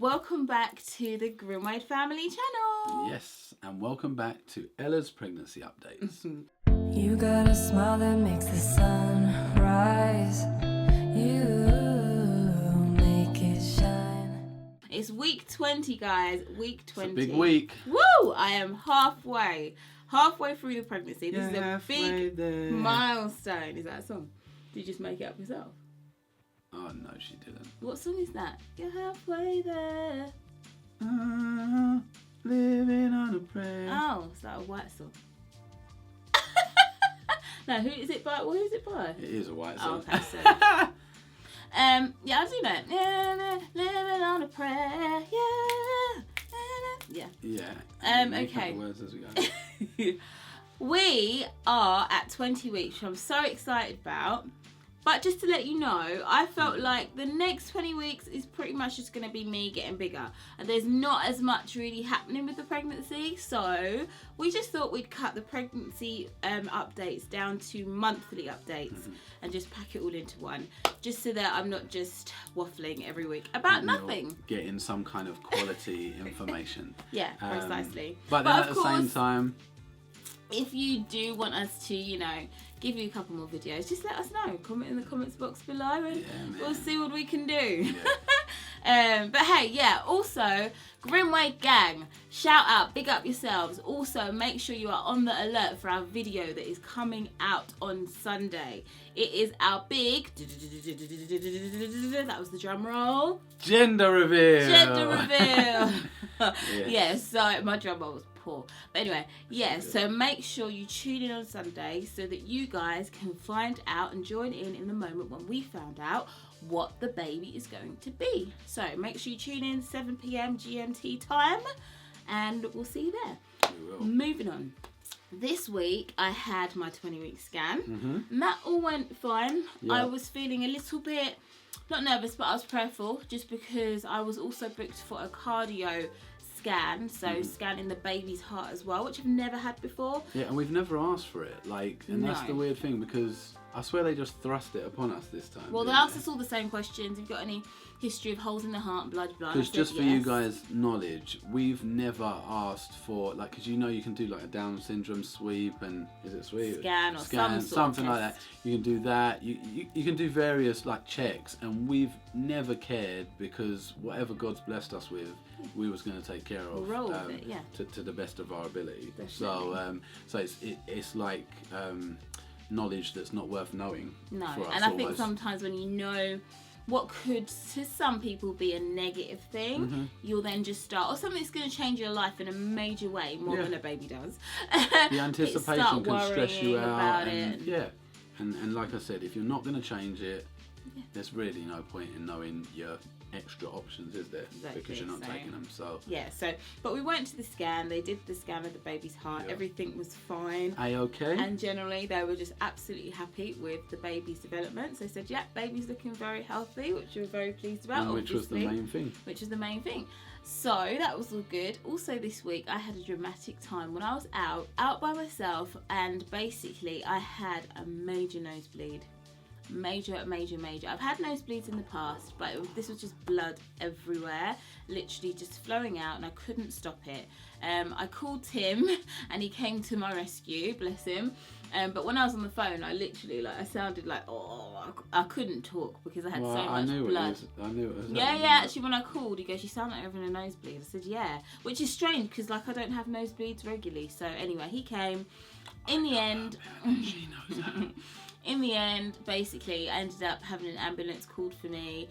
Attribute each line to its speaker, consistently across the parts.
Speaker 1: welcome back to the Grimwade Family channel.
Speaker 2: Yes, and welcome back to Ella's pregnancy updates.
Speaker 3: You got a smile that makes the sun rise. You make it shine.
Speaker 1: It's week 20, guys. Week 20.
Speaker 2: It's a big week.
Speaker 1: Woo! I am halfway through the pregnancy. This is a big milestone. Is that a song? Did you just make it up yourself?
Speaker 2: Oh, no, she didn't.
Speaker 1: What song is that? You're halfway there.
Speaker 2: Living on a prayer.
Speaker 1: Oh, is that a white song? No, who is it by? What is it by?
Speaker 2: It is a white song.
Speaker 1: Oh, okay, so. Yeah, I do know. Yeah, living on a prayer. Yeah.
Speaker 2: Yeah.
Speaker 1: Okay.
Speaker 2: Words as we go.
Speaker 1: We are at 20 weeks, which I'm so excited about. But just to let you know, I felt like the next 20 weeks is pretty much just going to be me getting bigger. And there's not as much really happening with the pregnancy. So we just thought we'd cut the pregnancy updates down to monthly updates and just pack it all into one. Just so that I'm not just waffling every week about nothing.
Speaker 2: Getting some kind of quality information.
Speaker 1: Yeah, precisely.
Speaker 2: But then at the same time,
Speaker 1: if you do want us to, give you a couple more videos, just let us know. Comment in the comments box below and we'll see what we can do. Yeah. But hey, yeah, also, Grimwade Gang, shout out, big up yourselves. Also, make sure you are on the alert for our video that is coming out on Sunday. It is our big, that was the drum roll.
Speaker 2: Gender reveal.
Speaker 1: Yeah, so my drum roll was poor. But anyway, yeah, so make sure you tune in on Sunday so that you guys can find out and join in the moment when we found out what the baby is going to be. So make sure you tune in 7 p.m. GMT time and we'll see you there.
Speaker 2: We will.
Speaker 1: Moving on. This week I had my 20-week scan and that all went fine.
Speaker 2: Yeah.
Speaker 1: I was feeling a little bit, not nervous, but I was prayerful just because I was also booked for a cardio scan, so scanning the baby's heart as well, which I've never had before.
Speaker 2: Yeah, and we've never asked for it, and that's the weird thing, because I swear they just thrust it upon us this time.
Speaker 1: Well, they asked us all the same questions. Have you got any history of holes in the heart and blood?
Speaker 2: Because just for you guys' knowledge, we've never asked for, because you can do a Down syndrome sweep, and is it sweep?
Speaker 1: Scan or
Speaker 2: something like that. You can do that. You can do various checks, and we've never cared because whatever God's blessed us with, we was going to take care of.
Speaker 1: We'll roll with it, yeah.
Speaker 2: To the best of our ability.
Speaker 1: Definitely.
Speaker 2: So it's like knowledge that's not worth knowing.
Speaker 1: No,
Speaker 2: for us
Speaker 1: and I think sometimes when you know what could to some people be a negative thing, you'll then just start, or something that's going to change your life in a major way, more than a baby does.
Speaker 2: The anticipation can stress you out. And like I said, if you're not going to change it, there's really no point in knowing your extra options, is there?
Speaker 1: Exactly,
Speaker 2: because you're not taking them.
Speaker 1: But we went to the scan. They did the scan of the baby's heart. Everything was fine.
Speaker 2: A-okay.
Speaker 1: And generally they were just absolutely happy with the baby's development. So they said, yeah, baby's looking very healthy, which we were very pleased about.
Speaker 2: And which was the main thing.
Speaker 1: So that was all good. Also this week I had a dramatic time when I was out by myself, and basically I had a major nosebleed. Major. I've had nosebleeds in the past, but this was just blood everywhere, literally just flowing out, and I couldn't stop it. I called Tim and he came to my rescue, bless him. But when I was on the phone, I literally I sounded like, I couldn't talk because I had so much blood.
Speaker 2: I knew it was.
Speaker 1: Yeah. Actually, when I called, he goes, "You sound like you're having a nosebleed." I said, "Yeah," which is strange because I don't have nosebleeds regularly. So anyway, he came. In the end.
Speaker 2: She knows that.
Speaker 1: In the end, basically, I ended up having an ambulance called for me.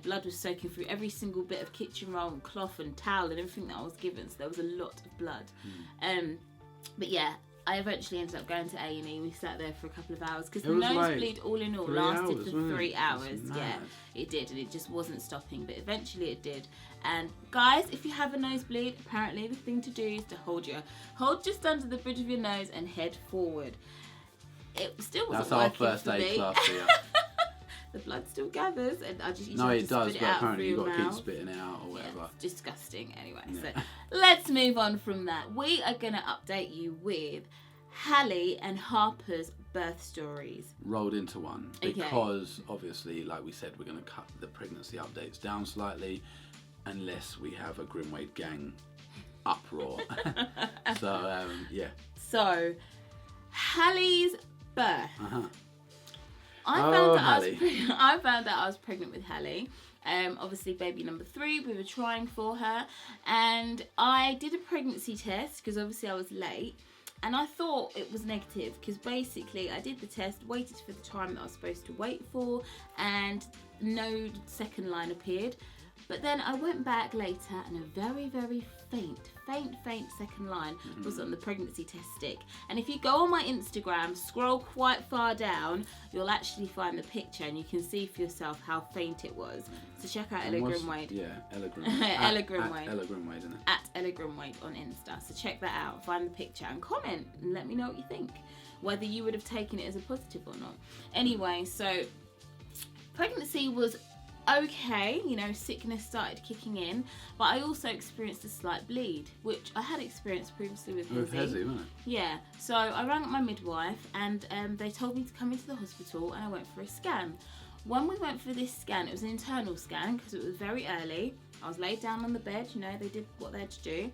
Speaker 1: Blood was soaking through every single bit of kitchen roll and cloth and towel and everything that I was given. So there was a lot of blood. But yeah, I eventually ended up going to A&E. We sat there for a couple of hours because the nosebleed, all in all, lasted for 3 hours. Yeah, it did, and it just wasn't stopping. But eventually it did. And guys, if you have a nosebleed, apparently the thing to do is to hold just under the bridge of your nose and head forward. It still wasn't working for me. That's our first aid class here. The blood still gathers, and I just
Speaker 2: it does, but apparently you've got to keep spitting it out or whatever.
Speaker 1: It's disgusting. Anyway, so let's move on from that. We are going to update you with Halle and Harper's birth stories.
Speaker 2: Rolled into one because obviously, like we said, we're going to cut the pregnancy updates down slightly. unless we have a Grimwade Gang uproar. So, yeah.
Speaker 1: So, Hallie's birth.
Speaker 2: Uh-huh.
Speaker 1: I found out I was pregnant with Hallie. Obviously, baby number 3, we were trying for her. And I did a pregnancy test because obviously I was late. And I thought it was negative because basically I did the test, waited for the time that I was supposed to wait for, and no second line appeared. But then I went back later and a very, very faint second line was on the pregnancy test stick. And if you go on my Instagram, scroll quite far down, you'll actually find the picture and you can see for yourself how faint it was. So check out Ella Grimwade.
Speaker 2: Yeah, Ella Grimwade.
Speaker 1: Ella Grimwade.
Speaker 2: Ella Grimwade, isn't it?
Speaker 1: At Ella Grimwade on Insta. So check that out, find the picture and comment and let me know what you think. Whether you would have taken it as a positive or not. Anyway, so pregnancy was okay, you know, sickness started kicking in, but I also experienced a slight bleed, which I had experienced previously with Hezzy.
Speaker 2: Wasn't it?
Speaker 1: Yeah, so I rang up my midwife and they told me to come into the hospital and I went for a scan. When we went for this scan, it was an internal scan because it was very early. I was laid down on the bed, you know, they did what they had to do,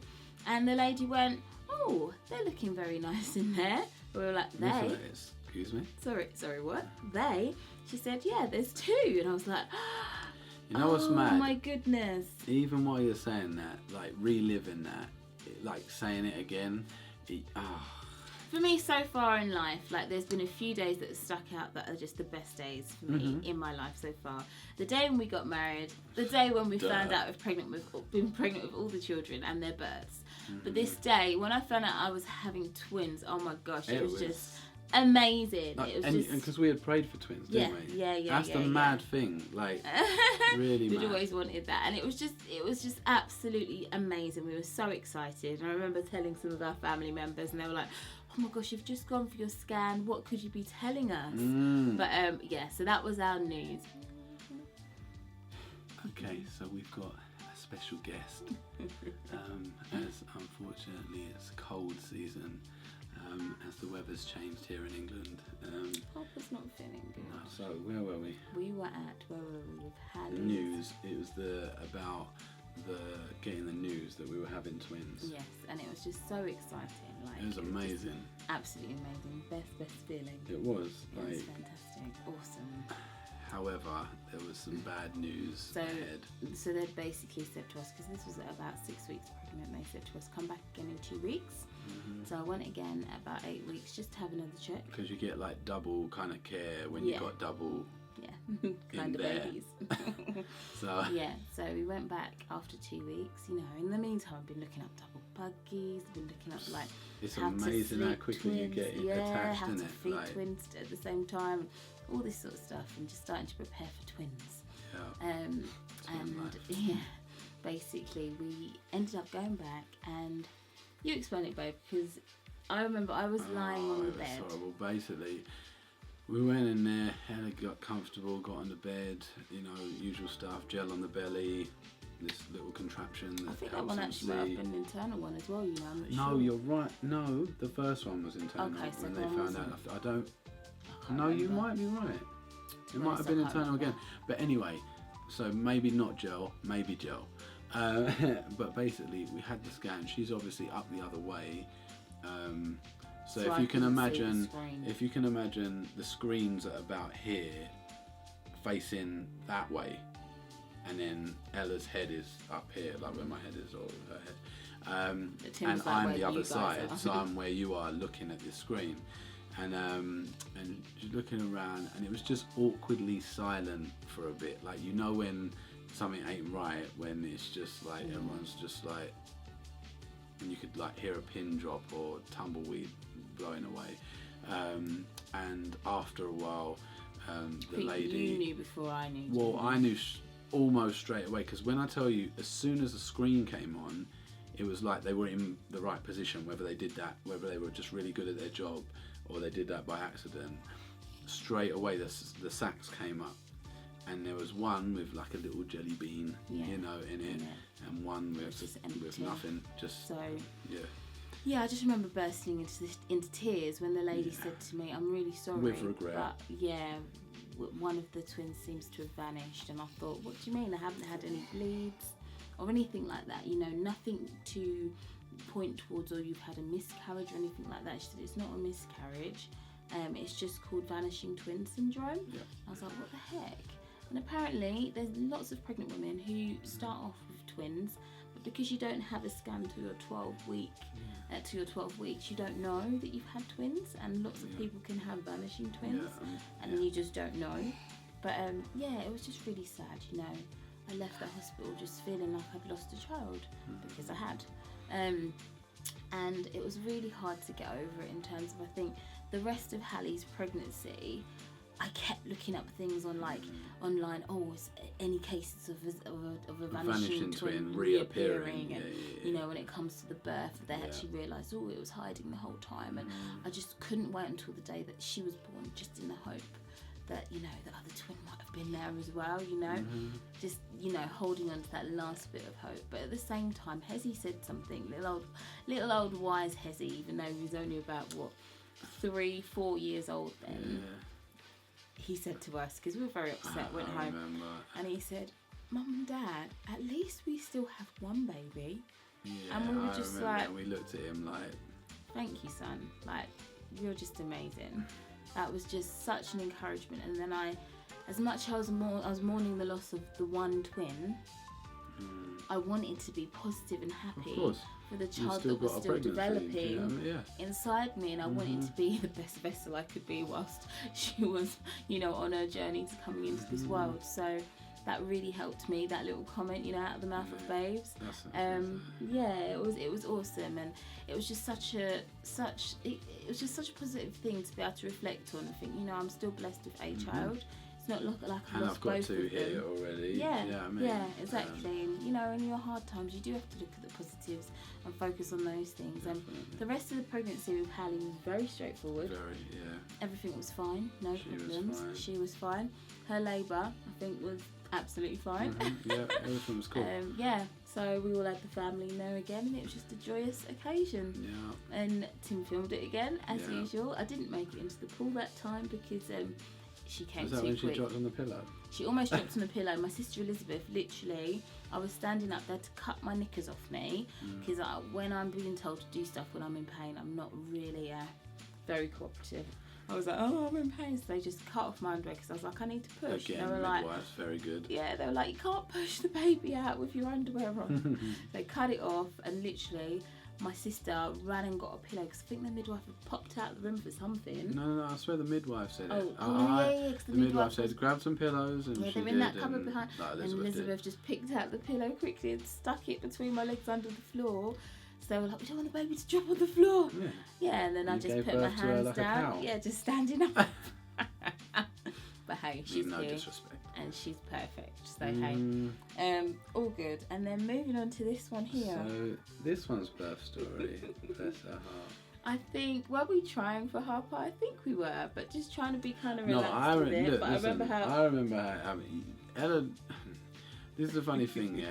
Speaker 1: and the lady went, "Oh, they're looking very nice in there." We were like, "They?"
Speaker 2: Excuse me?
Speaker 1: Sorry, what? They? She said, "Yeah, there's 2." And I was like,
Speaker 2: you know what's mad?
Speaker 1: Oh my goodness.
Speaker 2: Even while you're saying that, like reliving that, like saying it again,
Speaker 1: For me, so far in life, like there's been a few days that have stuck out that are just the best days for me in my life so far. The day when we got married, the day when we found out we've been pregnant with all the children and their births. But this day, when I found out I was having twins, oh my gosh, it was just amazing.
Speaker 2: Like,
Speaker 1: it was
Speaker 2: and because we had prayed for twins, didn't we?
Speaker 1: Yeah.
Speaker 2: That's the mad thing, like really mad.
Speaker 1: We'd always wanted that, and it was just absolutely amazing. We were so excited. And I remember telling some of our family members, and they were like, "Oh my gosh, you've just gone for your scan. What could you be telling us?" But yeah, so that was our news.
Speaker 2: Okay, so we've got a special guest. As unfortunately it's cold season. As the weather's changed here in England.
Speaker 1: Papa's not feeling good.
Speaker 2: No, so where were we?
Speaker 1: We were with Hallie.
Speaker 2: News. It was about getting the news that we were having twins.
Speaker 1: Yes, and it was just so exciting. Like
Speaker 2: it was amazing.
Speaker 1: Absolutely amazing. Best feeling.
Speaker 2: It was.
Speaker 1: It was fantastic. Awesome.
Speaker 2: However, there was some bad news ahead.
Speaker 1: So they basically said to us, because this was about 6 weeks pregnant, they said to us, come back again in 2 weeks. So I went again about 8 weeks just to have another check. Because
Speaker 2: you get like double kind of care when you got double
Speaker 1: kind of
Speaker 2: there.
Speaker 1: babies.
Speaker 2: So
Speaker 1: we went back after 2 weeks. You know, in the meantime, I've been looking up double buggies, been looking up like
Speaker 2: it's amazing how quickly
Speaker 1: twins.
Speaker 2: you get attached,
Speaker 1: how
Speaker 2: isn't
Speaker 1: to
Speaker 2: it?
Speaker 1: feed
Speaker 2: like,
Speaker 1: twins at the same time, all this sort of stuff, and just starting to prepare for twins. Basically we ended up going back, and you explain it, babe, because I remember I was lying on the bed.
Speaker 2: Horrible. Basically, we went in there, Hannah got comfortable, got on the bed, you know, usual stuff, gel on the belly, this little contraption that
Speaker 1: I think that
Speaker 2: helps
Speaker 1: one
Speaker 2: them
Speaker 1: actually might have
Speaker 2: sleep.
Speaker 1: been an internal one as well, you know. I'm not
Speaker 2: No,
Speaker 1: sure.
Speaker 2: you're right. No, the first one was internal when they found out. I don't. No, you might be right. It might have been internal again. But anyway, so maybe not gel, maybe gel. But basically, we had the scan. She's obviously up the other way. So if you can imagine, the screens are about here, facing that way, and then Ella's head is up here, like where my head is, or her head. And I'm the other side, so I'm where you are, looking at this screen. And she's looking around, and it was just awkwardly silent for a bit. Like, you know when something ain't right, when it's just like everyone's just like, and you could like hear a pin drop or tumbleweed blowing away. And after a while, the lady.
Speaker 1: You knew before I knew.
Speaker 2: Well, I knew almost straight away, because when I tell you, as soon as the screen came on, it was like they were in the right position. Whether they did that, whether they were just really good at their job, or they did that by accident, straight away the sacks came up, and there was one with like a little jelly bean, you know, in it, and one with nothing. Just yeah. I just remember bursting into tears when the lady said to me, "I'm really sorry." With regret.
Speaker 1: But one of the twins seems to have vanished, and I thought, what do you mean? I haven't had any bleeds. or anything like that. You know, nothing to point towards or you've had a miscarriage or anything like that. She said it's not a miscarriage. It's just called vanishing twin syndrome. Yeah. I was like, what the heck? And apparently there's lots of pregnant women who start off with twins, but because you don't have a scan to your 12 weeks, you don't know that you've had twins, and lots of people can have vanishing twins, and then you just don't know. But it was just really sad, you know. I left the hospital just feeling like I'd lost a child, because I had. And it was really hard to get over it in terms of, I think, the rest of Hallie's pregnancy, I kept looking up things on online. Oh, any cases of a vanishing twin reappearing, and you know, when it comes to the birth, they actually realised, oh, it was hiding the whole time, and I just couldn't wait until the day that she was born, just in the hope that, you know, the other twin might have been there as well, you know, just, you know, holding on to that last bit of hope. But at the same time, Hezzy said something, little old wise Hezzy, even though he was only about 3-4 years old then. He said to us, because we were very upset, went home, and he said, Mum and Dad, at least we still have one baby. And we were just like,
Speaker 2: we looked at him like,
Speaker 1: thank you, son, like, you're just amazing. That was just such an encouragement. And then as much as I was mourning the loss of the one twin, I wanted to be positive and happy for the child that was still developing inside me, and I wanted to be the best vessel I could be whilst she was, you know, on her journey to coming into this world. So that really helped me, that little comment, you know, out of the mouth of babes. It was awesome, and it was just such a positive thing to be able to reflect on and think, you know, I'm still blessed with a child. It's not like I've lost both of them. And I've got 2 here already. Exactly. And, you know, in your hard times, you do have to look at the positives and focus on those things. And the rest of the pregnancy with Hallie was very straightforward. Everything was fine, no problems. She was fine. Her labour, I think, was absolutely fine.
Speaker 2: Everything was cool.
Speaker 1: So we all had the family in there again, and it was just a joyous occasion. And Tim filmed it again, as usual. I didn't make it into the pool that time because she came too quick. Was that when she
Speaker 2: dropped on the pillow?
Speaker 1: She almost dropped on the pillow. My sister Elizabeth, literally, I was standing up there to cut my knickers off me, because when I'm being told to do stuff when I'm in pain, I'm not really very cooperative. I was like, oh, I'm in pain. So they just cut off my underwear because I was like, I need to push.
Speaker 2: Again,
Speaker 1: they were
Speaker 2: midwife's very good.
Speaker 1: Yeah, they were like, you can't push the baby out with your underwear on. They cut it off, and literally my sister ran and got a pillow because I think the midwife had popped out the room for something.
Speaker 2: No, I swear the midwife said it.
Speaker 1: The
Speaker 2: midwife said, grab some pillows, and
Speaker 1: they're in that cupboard behind. And Elizabeth just picked out the pillow quickly and stuck it between my legs under the floor. So they were like, we don't want the baby to drop on the floor. And then I just put my hands down. Just standing up. But hey, she's
Speaker 2: no
Speaker 1: here.
Speaker 2: Disrespect.
Speaker 1: And she's perfect. So hey, all good. And then moving on to this one here.
Speaker 2: So this one's birth story. Bless her heart.
Speaker 1: I think, were we trying for Harper? I think we were, but just trying to be kind of relaxed with it.
Speaker 2: Look,
Speaker 1: but
Speaker 2: listen,
Speaker 1: I remember how.
Speaker 2: I mean, Ella. This is the funny thing,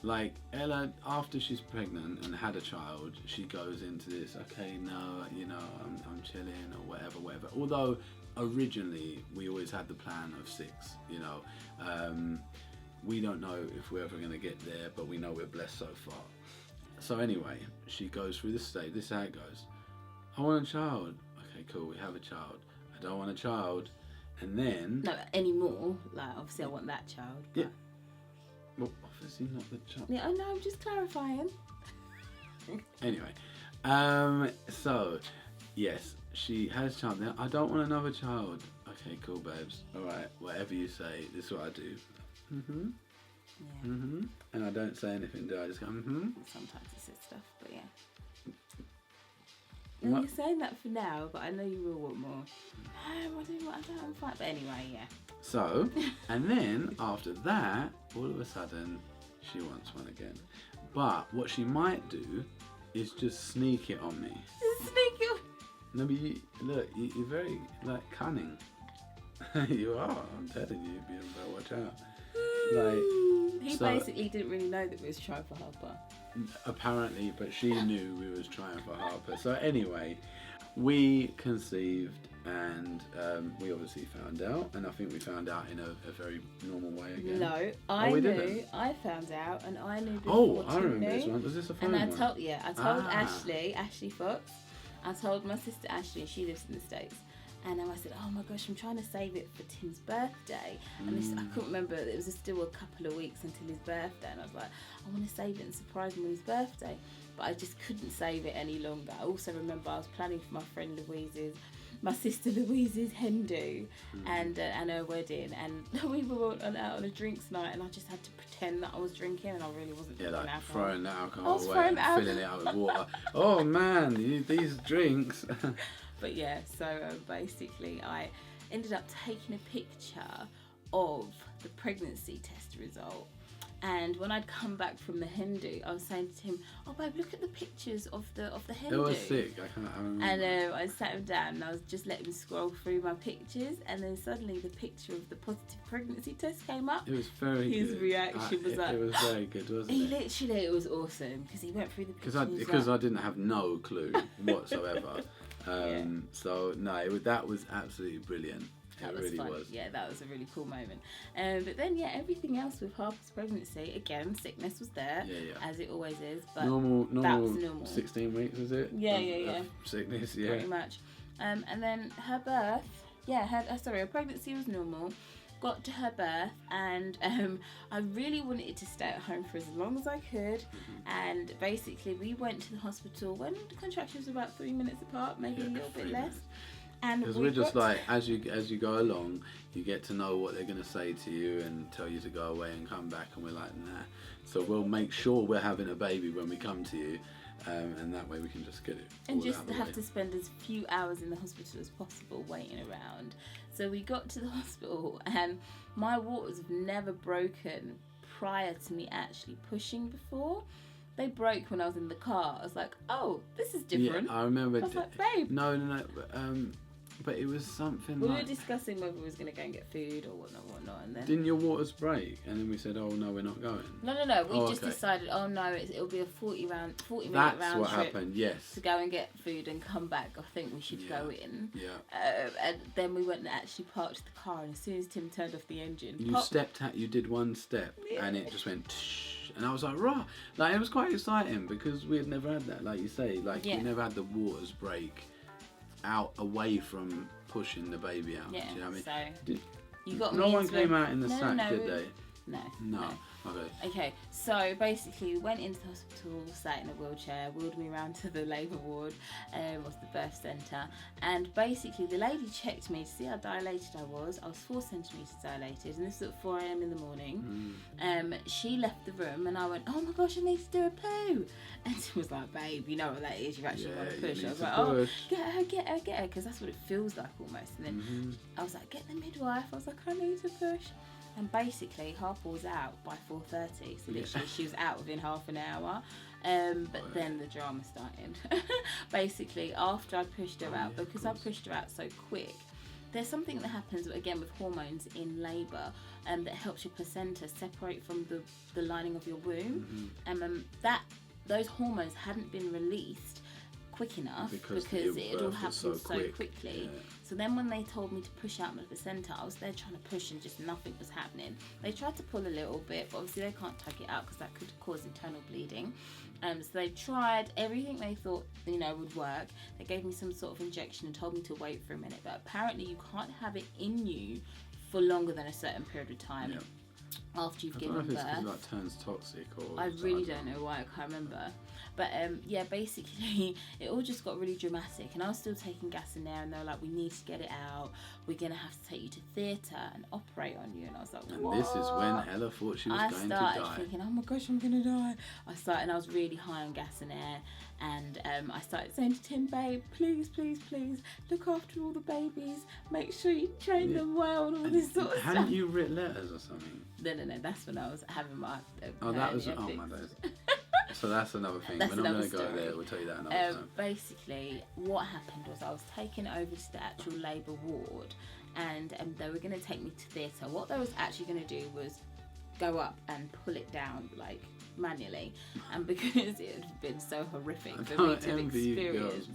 Speaker 2: Like, Ella, after she's pregnant and had a child, she goes into this, okay, no, you know, I'm chilling or whatever. Although, originally, we always had the plan of 6, you know. We don't know if we're ever going to get there, but we know we're blessed so far. So anyway, she goes through this stage. This is how it goes. I want a child. Okay, cool, we have a child. I don't want a child. And then...
Speaker 1: No, anymore. Like, obviously I want that child. But...
Speaker 2: Yeah. Well, obviously not the child.
Speaker 1: Yeah, no, I'm just clarifying.
Speaker 2: Anyway, so, yes, she has a child. Now, I don't want another child. Okay, cool, babes. All right, whatever you say, this is what I do. And I don't say anything, do I? Just go,
Speaker 1: Sometimes I say stuff, but yeah. And you're saying that for now, but I know you will want more. I'm fine. But anyway, yeah.
Speaker 2: So, and then after that, all of a sudden, she wants one again. But what she might do is just sneak it on me.
Speaker 1: Sneak it on?
Speaker 2: No, but you're very, like, cunning. You are, I'm telling you, you better watch out.
Speaker 1: He basically didn't really know that we was trying for Harper.
Speaker 2: Apparently, but she knew we was trying for Harper. So anyway, we conceived, and we obviously found out, and I think we found out in a very normal way again.
Speaker 1: No, I knew. I found out, and I knew before.
Speaker 2: Oh, I
Speaker 1: Tim
Speaker 2: remember
Speaker 1: knew.
Speaker 2: this one. Was this a phone
Speaker 1: And
Speaker 2: one?
Speaker 1: I told Ashley Fox. I told my sister Ashley, and she lives in the States. And then I said, oh my gosh, I'm trying to save it for Tim's birthday. And this, I couldn't remember, it was still a couple of weeks until his birthday. And I was like, I want to save it and surprise him on his birthday. But I just couldn't save it any longer. I also remember I was planning for my sister Louise's hen do and her wedding. And we were out on a drinks night, and I just had to pretend that I was drinking, and I really wasn't drinking alcohol.
Speaker 2: Throwing the alcohol away and filling it out with water. Oh man, these drinks.
Speaker 1: But yeah, so basically I ended up taking a picture of the pregnancy test result. And when I'd come back from the hen do, I was saying to him, oh babe, look at the pictures of the hen do.
Speaker 2: It was sick, I remember.
Speaker 1: And I sat him down and I was just letting him scroll through my pictures, and then suddenly the picture of the positive pregnancy test came up.
Speaker 2: It was very good.
Speaker 1: His reaction was like...
Speaker 2: It was very good, wasn't it?
Speaker 1: It was awesome, because he went through the pictures.
Speaker 2: Because I didn't have no clue whatsoever. So, no, that was absolutely brilliant. It really was.
Speaker 1: Yeah, that was a really cool moment. But then, everything else with Harper's pregnancy, again, sickness was there, as it always is. But
Speaker 2: normal.
Speaker 1: That was normal.
Speaker 2: 16 weeks, was it?
Speaker 1: Yeah.
Speaker 2: Sickness, yeah.
Speaker 1: Pretty much. And then her birth, her pregnancy was normal. Got to her birth, and I really wanted to stay at home for as long as I could. And basically, we went to the hospital when the contractions were about 3 minutes apart, maybe a little bit less.
Speaker 2: Because we're just like, as you go along, you get to know what they're going to say to you and tell you to go away and come back, and we're like, nah. So we'll make sure we're having a baby when we come to you, and that way we can just get it
Speaker 1: and just have to spend as few hours in the hospital as possible waiting around. So we got to the hospital, and my waters have never broken prior to me actually pushing before. They broke when I was in the car. I was like, oh, this is different.
Speaker 2: Yeah, I remember.
Speaker 1: I was like, babe.
Speaker 2: No. But it was something
Speaker 1: we were discussing whether we was going to go and get food or whatnot, and then...
Speaker 2: Didn't your waters break? And then we said, oh, no, we're not going.
Speaker 1: No. We just decided, oh, no, it'll be a 40-minute round
Speaker 2: That's
Speaker 1: trip.
Speaker 2: what happened, yes.
Speaker 1: To go and get food and come back. I think we should go in.
Speaker 2: Yeah.
Speaker 1: And then we went and actually parked the car, and as soon as Tim turned off the engine...
Speaker 2: You did one step, and it just went... And I was like, rah! Like, it was quite exciting, because we had never had that, like you say. Like, we never had the waters break out away from pushing the baby out.
Speaker 1: Yeah,
Speaker 2: do you know what
Speaker 1: so
Speaker 2: I mean?
Speaker 1: you got
Speaker 2: no one came out in the sack, did they?
Speaker 1: No. Okay, so basically we went into the hospital, sat in a wheelchair, wheeled me around to the labour ward, was the birth centre, and basically the lady checked me to see how dilated I was. I was 4 centimetres dilated, and this was at 4 a.m. in the morning. She left the room, and I went, oh my gosh, I need to do a poo. And she was like, babe, you know what that is, you actually want to push. I was like, oh, get her, because that's what it feels like almost. And then I was like, get the midwife. I was like, I need to push. And basically, Harper was out by 4:30, so literally she was out within half an hour. But then the drama started. Basically, after I pushed her out, because I pushed her out so quick, there's something that happens again with hormones in labour that helps your placenta separate from the lining of your womb. Those hormones hadn't been released quick enough because it all happened so quickly. Yeah. So then when they told me to push out my placenta, I was there trying to push and just nothing was happening. They tried to pull a little bit, but obviously they can't tug it out because that could cause internal bleeding. So they tried everything they thought would work. They gave me some sort of injection and told me to wait for a minute, but apparently you can't have it in you for longer than a certain period of time. Yeah. After you've given birth. I don't know if it's
Speaker 2: because it turns toxic or...
Speaker 1: I really don't know why, I can't remember. But basically it all just got really dramatic, and I was still taking gas in there, and they were like, we need to get it out, we're going to have to take you to theatre and operate on you. And I was like, what?
Speaker 2: And this is when Ella thought she was going to die. I started
Speaker 1: thinking, oh my gosh, I'm going to die. I was really high on gas and air, and I started saying to Tim, babe, please look after all the babies, make sure you train them well, and all this sort of stuff.
Speaker 2: Hadn't you written letters or something?
Speaker 1: No, that's when I was having my...
Speaker 2: my days. So that's another thing. We're not going to go there. We'll tell you that another time.
Speaker 1: Basically, what happened was I was taken over to the actual labour ward, and they were going to take me to theatre. What they was actually going to do was go up and pull it down like manually, and because it had been so horrific for me to experience,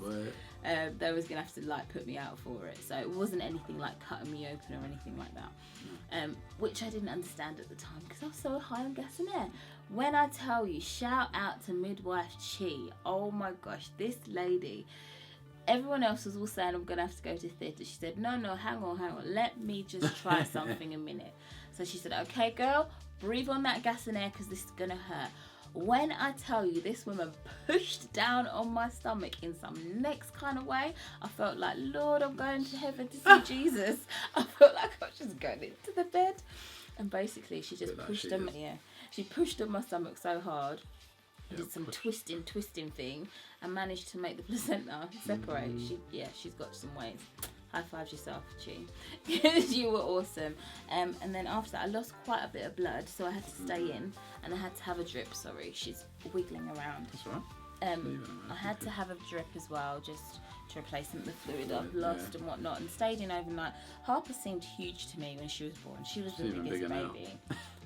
Speaker 1: they was gonna have to like put me out for it. So it wasn't anything like cutting me open or anything like that, which I didn't understand at the time because I was so high on gas and air. When I tell you, shout out to midwife Chi. Oh my gosh, this lady. Everyone else was all saying I'm gonna have to go to theatre. She said, no, hang on, let me just try something a minute. So she said, okay girl, breathe on that gas and air because this is gonna hurt. When I tell you, this woman pushed down on my stomach in some next kind of way, I felt like, Lord, I'm going to heaven to see Jesus. I felt like I was just going into the bed. And basically she just pushed on me. Yeah, she pushed on my stomach so hard. Did some twisting thing and managed to make the placenta separate. She's got some ways. High five yourself, Chi. You were awesome. And then after that I lost quite a bit of blood, so I had to stay in and I had to have a drip. Sorry, she's wiggling around.
Speaker 2: That's all right.
Speaker 1: I had to have a drip as well, just to replace some of the fluid I've lost and whatnot, and stayed in overnight. Harper seemed huge to me when she was born. She was the biggest baby.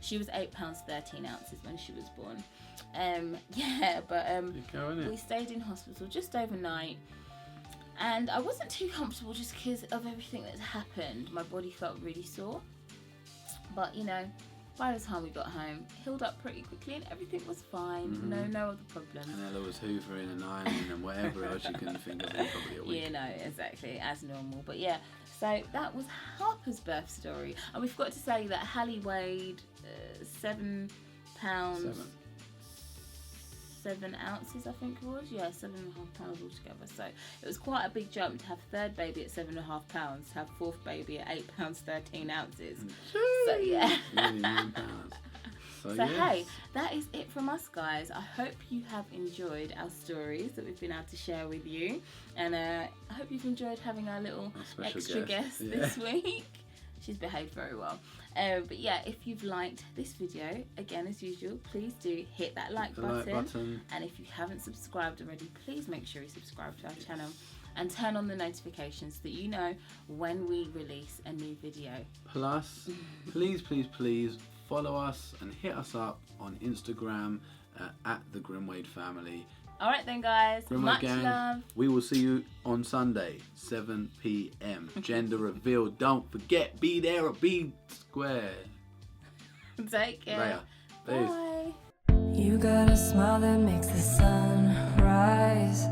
Speaker 1: She was 8 pounds 13 ounces when she was born. We stayed in hospital just overnight, and I wasn't too comfortable just because of everything that's happened. My body felt really sore, but you know, by the time we got home, healed up pretty quickly and everything was fine. No other problems.
Speaker 2: And Ella was hoovering and ironing and whatever else you couldn't think of in probably a week.
Speaker 1: You know, exactly, as normal. But yeah, so that was Harper's birth story. And we forgot to say that Hallie weighed 7 pounds 7 ounces, I think it was. Yeah, 7.5 pounds altogether. So it was quite a big jump to have third baby at 7.5 pounds, to have fourth baby at 8 pounds 13 ounces. So yeah. So yes. Hey, that is it from us, guys. I hope you have enjoyed our stories that we've been able to share with you, and I hope you've enjoyed having our little extra guest this week. She's behaved very well. But yeah, if you've liked this video, again as usual, please do hit that like button. And if you haven't subscribed already, please make sure you subscribe to our channel and turn on the notifications so that you know when we release a new video.
Speaker 2: Plus, please follow us and hit us up on Instagram at the Grimwade Family.
Speaker 1: Alright then guys,
Speaker 2: Grimwade
Speaker 1: much
Speaker 2: Gang,
Speaker 1: love.
Speaker 2: We will see you on Sunday, 7 p.m. Gender reveal. Don't forget, be there or be square.
Speaker 1: Take care.
Speaker 2: Later. Peace.
Speaker 1: Bye.
Speaker 3: You got a smile that makes the sun rise.